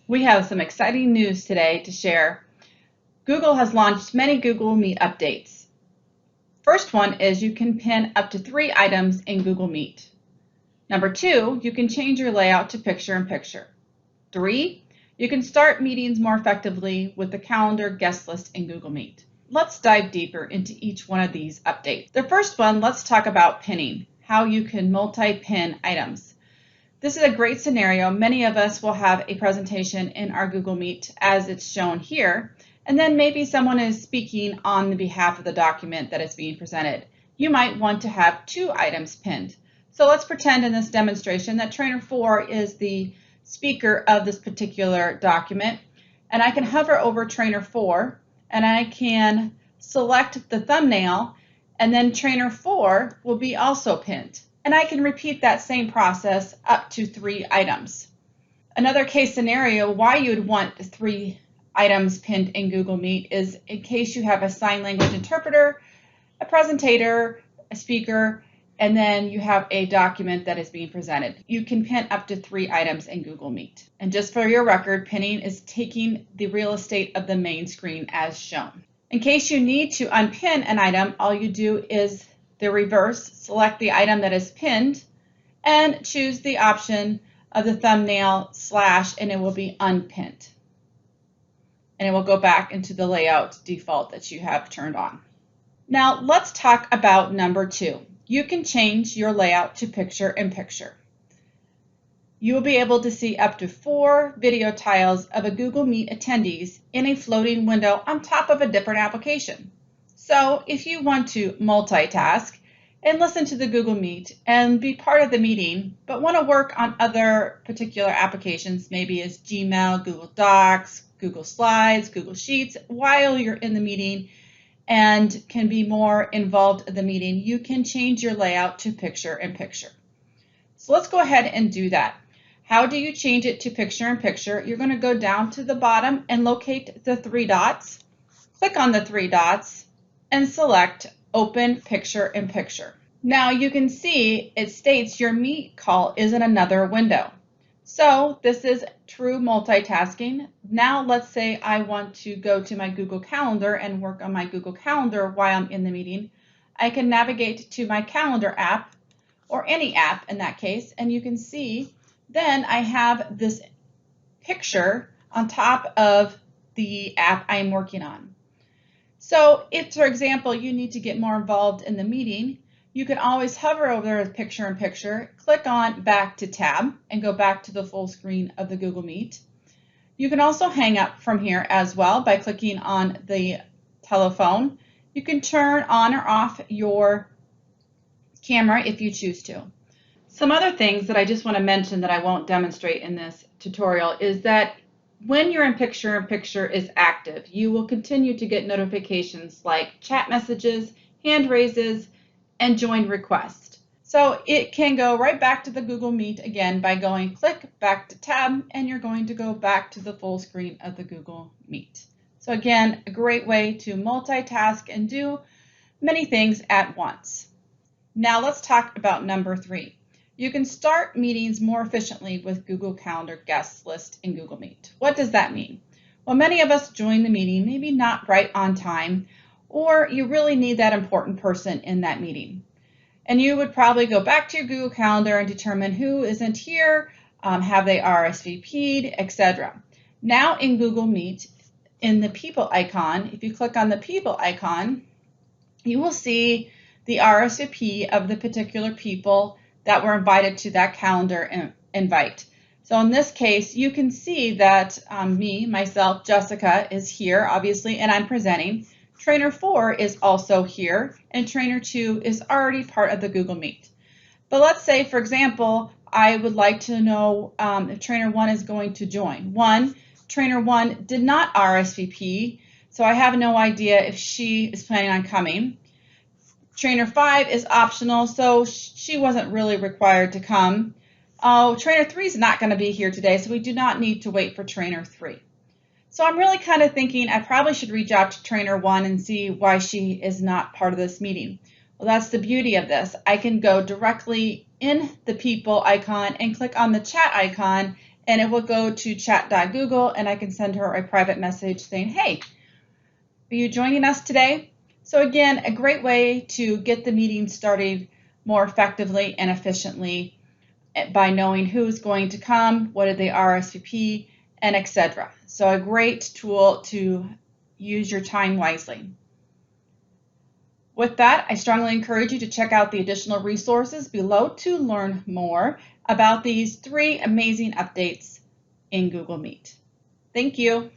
We have some exciting news today to share. Google has launched many Google Meet updates. First one is you can pin up to 3 items in Google Meet. Number 2, you can change your layout to picture-in-picture. 3, you can start meetings more effectively with the calendar guest list in Google Meet. Let's dive deeper into each one of these updates. The first one, let's talk about pinning, how you can multi-pin items. This is a great scenario. Many of us will have a presentation in our Google Meet as it's shown here, and then maybe someone is speaking on the behalf of the document that is being presented. You might want to have 2 items pinned. So let's pretend in this demonstration that Trainer 4 is the speaker of this particular document, and I can hover over Trainer 4 and I can select the thumbnail, and then Trainer 4 will be also pinned. And I can repeat that same process up to 3 items. Another case scenario why you would want 3 items pinned in Google Meet is in case you have a sign language interpreter, a presentator, a speaker, and then you have a document that is being presented. You can pin up to 3 items in Google Meet. And just for your record, pinning is taking the real estate of the main screen as shown. In case you need to unpin an item, all you do is the reverse, select the item that is pinned, and choose the option of the thumbnail / and it will be unpinned. And it will go back into the layout default that you have turned on. Now let's talk about number 2. You can change your layout to picture-in-picture. You will be able to see up to 4 video tiles of a Google Meet attendees in a floating window on top of a different application. So if you want to multitask and listen to the Google Meet and be part of the meeting, but want to work on other particular applications, maybe as Gmail, Google Docs, Google Slides, Google Sheets, while you're in the meeting and can be more involved in the meeting, you can change your layout to picture-in-picture. So let's go ahead and do that. How do you change it to picture-in-picture? You're going to go down to the bottom and locate the 3 dots. Click on the 3 dots and select Open Picture-in-Picture. Now you can see it states your Meet call is in another window. So this is true multitasking. Now let's say I want to go to my Google Calendar and work on my Google Calendar while I'm in the meeting. I can navigate to my Calendar app, or any app in that case, and you can see then I have this picture on top of the app I'm working on. So if, for example, you need to get more involved in the meeting, you can always hover over the picture-in-picture, click on Back to Tab, and go back to the full screen of the Google Meet. You can also hang up from here as well by clicking on the telephone. You can turn on or off your camera if you choose to. Some other things that I just want to mention that I won't demonstrate in this tutorial is that when your picture-in-picture is active, you will continue to get notifications like chat messages, hand raises, and join request. So it can go right back to the Google Meet again by going click back to tab, and you're going to go back to the full screen of the Google Meet. So again, a great way to multitask and do many things at once. Now let's talk about number 3. You can start meetings more efficiently with Google Calendar guest list in Google Meet. What does that mean? Well, many of us join the meeting, maybe not right on time, or you really need that important person in that meeting. And you would probably go back to your Google Calendar and determine who isn't here, have they RSVP'd, etc. Now in Google Meet, in the people icon, if you click on the people icon, you will see the RSVP of the particular people that were invited to that calendar invite. So in this case, you can see that myself, Jessica, is here, obviously, and I'm presenting. Trainer 4 is also here, and Trainer 2 is already part of the Google Meet. But let's say, for example, I would like to know if Trainer 1 is going to join. Trainer 1 did not RSVP, so I have no idea if she is planning on coming. Trainer 5 is optional, so she wasn't really required to come. Trainer 3 is not going to be here today, so we do not need to wait for Trainer 3. So I'm really kind of thinking I probably should reach out to Trainer 1 and see why she is not part of this meeting. Well, that's the beauty of this. I can go directly in the people icon and click on the chat icon and it will go to chat.google, and I can send her a private message saying, hey, are you joining us today? So again, a great way to get the meeting started more effectively and efficiently by knowing who's going to come, what did they RSVP, and etc. So a great tool to use your time wisely. With that, I strongly encourage you to check out the additional resources below to learn more about these 3 amazing updates in Google Meet. Thank you.